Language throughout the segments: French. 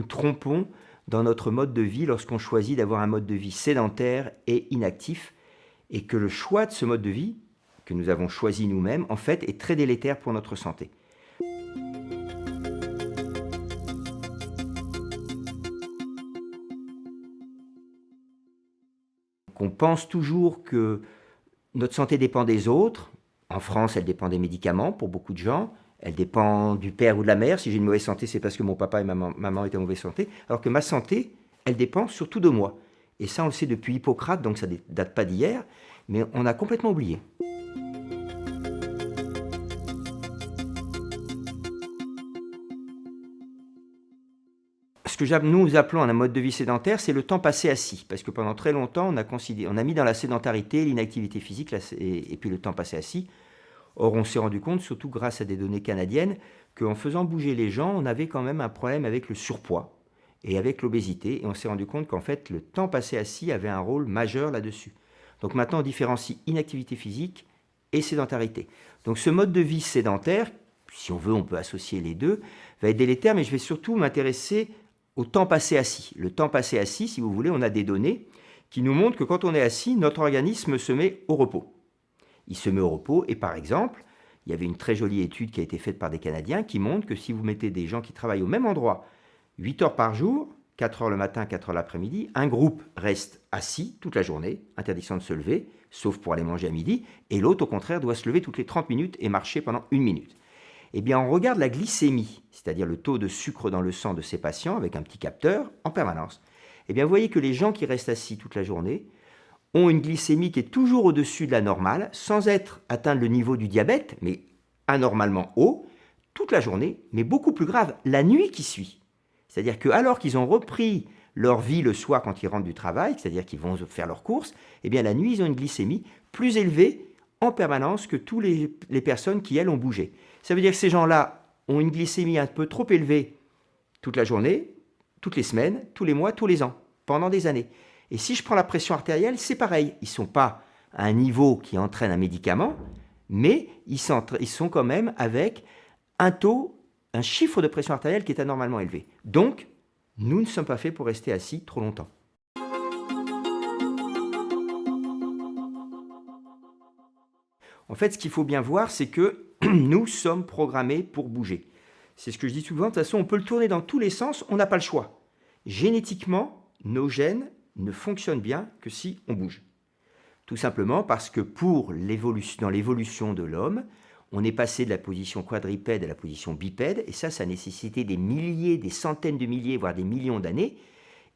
trompons dans notre mode de vie lorsqu'on choisit d'avoir un mode de vie sédentaire et inactif, et que le choix de ce mode de vie, que nous avons choisi nous-mêmes, en fait, est très délétère pour notre santé. On pense toujours que notre santé dépend des autres. En France, elle dépend des médicaments pour beaucoup de gens. Elle dépend du père ou de la mère. Si j'ai une mauvaise santé, c'est parce que mon papa et maman étaient en mauvaise santé. Alors que ma santé, elle dépend surtout de moi. Et ça, on le sait depuis Hippocrate, donc ça ne date pas d'hier, mais on a complètement oublié. Ce que nous appelons un mode de vie sédentaire, c'est le temps passé assis. Parce que pendant très longtemps, on a mis dans la sédentarité l'inactivité physique et puis le temps passé assis. Or, on s'est rendu compte, surtout grâce à des données canadiennes, qu'en faisant bouger les gens, on avait quand même un problème avec le surpoids et avec l'obésité. Et on s'est rendu compte qu'en fait, le temps passé assis avait un rôle majeur là-dessus. Donc maintenant, on différencie inactivité physique et sédentarité. Donc ce mode de vie sédentaire, si on veut, on peut associer les deux, va être délétère, mais je vais surtout m'intéresser au temps passé assis. Le temps passé assis, si vous voulez, on a des données qui nous montrent que quand on est assis, notre organisme se met au repos. Il se met au repos et par exemple, il y avait une très jolie étude qui a été faite par des Canadiens qui montre que si vous mettez des gens qui travaillent au même endroit 8 heures par jour, 4 heures le matin, 4 heures l'après-midi, un groupe reste assis toute la journée, interdiction de se lever, sauf pour aller manger à midi, et l'autre au contraire doit se lever toutes les 30 minutes et marcher pendant 1 minute. Eh bien, on regarde la glycémie, c'est-à-dire le taux de sucre dans le sang de ces patients avec un petit capteur en permanence. Eh bien, vous voyez que les gens qui restent assis toute la journée ont une glycémie qui est toujours au-dessus de la normale, sans atteindre le niveau du diabète, mais anormalement haut, toute la journée, mais beaucoup plus grave, la nuit qui suit. C'est-à-dire qu'alors qu'ils ont repris leur vie le soir quand ils rentrent du travail, c'est-à-dire qu'ils vont faire leurs courses, eh bien la nuit, ils ont une glycémie plus élevée en permanence que toutes les personnes qui, elles, ont bougé. Ça veut dire que ces gens-là ont une glycémie un peu trop élevée toute la journée, toutes les semaines, tous les mois, tous les ans, pendant des années. Et si je prends la pression artérielle, c'est pareil. Ils ne sont pas à un niveau qui entraîne un médicament, mais ils sont quand même avec un chiffre de pression artérielle qui est anormalement élevé. Donc, nous ne sommes pas faits pour rester assis trop longtemps. En fait, ce qu'il faut bien voir, c'est que nous sommes programmés pour bouger. C'est ce que je dis souvent, de toute façon, on peut le tourner dans tous les sens, on n'a pas le choix. Génétiquement, nos gènes ne fonctionnent bien que si on bouge. Tout simplement parce que dans l'évolution de l'homme, on est passé de la position quadrupède à la position bipède, et ça a nécessité des milliers, des centaines de milliers, voire des millions d'années,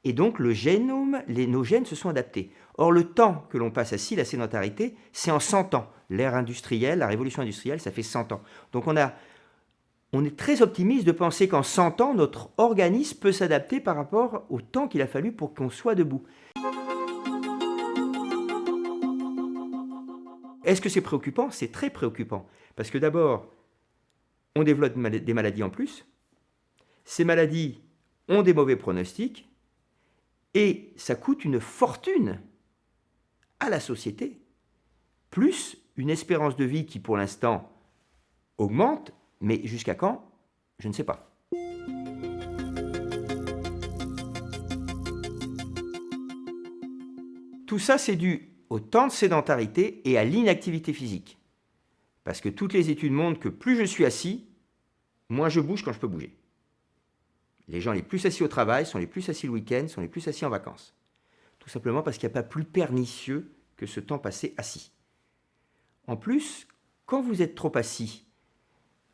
et donc nos gènes se sont adaptés. Or, le temps que l'on passe assis, la sédentarité, c'est en 100 ans. L'ère industrielle, la révolution industrielle, ça fait 100 ans. Donc on est très optimiste de penser qu'en 100 ans, notre organisme peut s'adapter par rapport au temps qu'il a fallu pour qu'on soit debout. Est-ce que c'est préoccupant? C'est très préoccupant. Parce que d'abord, on développe des maladies en plus. Ces maladies ont des mauvais pronostics. Et ça coûte une fortune à la société. Plus une espérance de vie qui, pour l'instant, augmente. Mais jusqu'à quand? Je ne sais pas. Tout ça, c'est dû au temps de sédentarité et à l'inactivité physique. Parce que toutes les études montrent que plus je suis assis, moins je bouge quand je peux bouger. Les gens les plus assis au travail sont les plus assis le week-end, sont les plus assis en vacances. Tout simplement parce qu'il n'y a pas plus pernicieux que ce temps passé assis. En plus, quand vous êtes trop assis,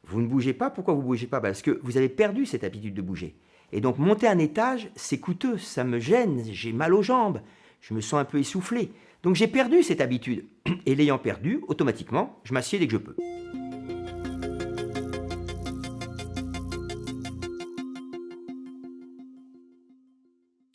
vous ne bougez pas. Pourquoi vous ne bougez pas? Parce que vous avez perdu cette habitude de bouger. Et donc monter un étage, c'est coûteux, ça me gêne, j'ai mal aux jambes, je me sens un peu essoufflé. Donc j'ai perdu cette habitude. Et l'ayant perdue, automatiquement, je m'assieds dès que je peux.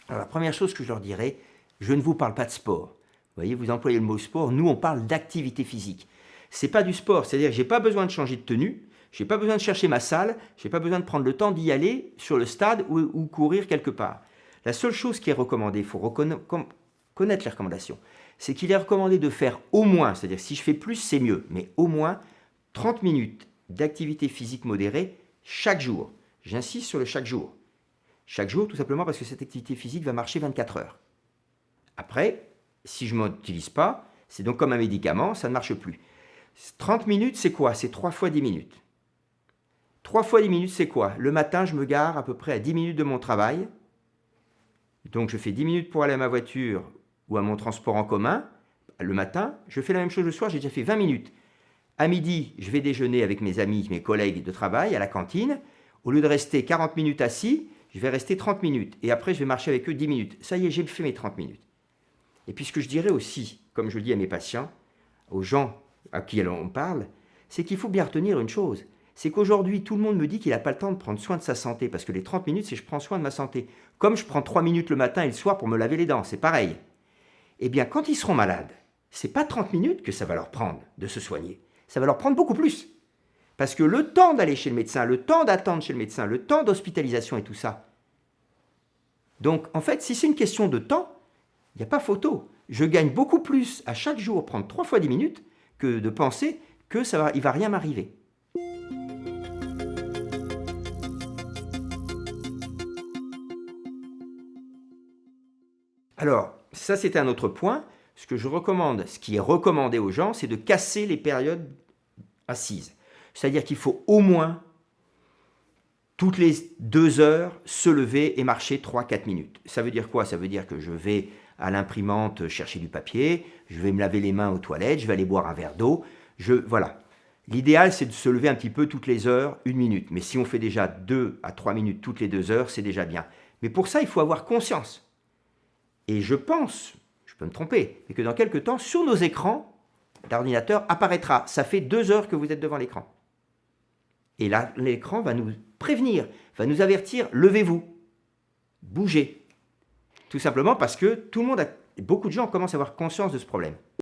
Alors la première chose que je leur dirais, je ne vous parle pas de sport. Vous voyez, vous employez le mot sport, nous on parle d'activité physique. Ce n'est pas du sport, c'est-à-dire que je n'ai pas besoin de changer de tenue, je n'ai pas besoin de chercher ma salle, je n'ai pas besoin de prendre le temps d'y aller sur le stade ou courir quelque part. La seule chose qui est recommandée, il faut connaître les recommandations, c'est qu'il est recommandé de faire au moins, c'est-à-dire si je fais plus c'est mieux, mais au moins 30 minutes d'activité physique modérée chaque jour. J'insiste sur le chaque jour. chaque jour, tout simplement parce que cette activité physique va marcher 24 heures. Après, si je ne m'utilise pas, c'est donc comme un médicament, ça ne marche plus. 30 minutes, c'est quoi? C'est 3 fois 10 minutes. 3 fois 10 minutes, c'est quoi? Le matin, je me gare à peu près à 10 minutes de mon travail. Donc, je fais 10 minutes pour aller à ma voiture ou à mon transport en commun. Le matin, je fais la même chose le soir, j'ai déjà fait 20 minutes. À midi, je vais déjeuner avec mes amis, mes collègues de travail à la cantine. Au lieu de rester 40 minutes assis, je vais rester 30 minutes. Et après, je vais marcher avec eux 10 minutes. Ça y est, j'ai fait mes 30 minutes. Et puis, ce que je dirais aussi, comme je le dis à mes patients, aux gens à qui on parle, c'est qu'il faut bien retenir une chose. C'est qu'aujourd'hui, tout le monde me dit qu'il n'a pas le temps de prendre soin de sa santé. Parce que les 30 minutes, c'est je prends soin de ma santé. Comme je prends 3 minutes le matin et le soir pour me laver les dents, c'est pareil. Eh bien, quand ils seront malades, ce n'est pas 30 minutes que ça va leur prendre de se soigner. Ça va leur prendre beaucoup plus. Parce que le temps d'aller chez le médecin, le temps d'attendre chez le médecin, le temps d'hospitalisation et tout ça. Donc, en fait, si c'est une question de temps, il n'y a pas photo. Je gagne beaucoup plus à chaque jour prendre 3 fois 10 minutes que de penser que il ne va rien m'arriver. Alors, ça c'est un autre point. Ce que je recommande, ce qui est recommandé aux gens, c'est de casser les périodes assises. C'est-à-dire qu'il faut au moins, toutes les 2 heures, se lever et marcher 3-4 minutes. Ça veut dire quoi? Ça veut dire que je vais à l'imprimante chercher du papier, je vais me laver les mains aux toilettes, je vais aller boire un verre d'eau. Voilà. L'idéal, c'est de se lever un petit peu toutes les heures, 1 minute. Mais si on fait déjà 2 à 3 minutes toutes les 2 heures, c'est déjà bien. Mais pour ça, il faut avoir conscience. Et je pense, je peux me tromper, mais que dans quelques temps, sur nos écrans, l'ordinateur apparaîtra. Ça fait 2 heures que vous êtes devant l'écran. Et là, l'écran va nous prévenir, va nous avertir, levez-vous, bougez. Tout simplement parce que beaucoup de gens commencent à avoir conscience de ce problème.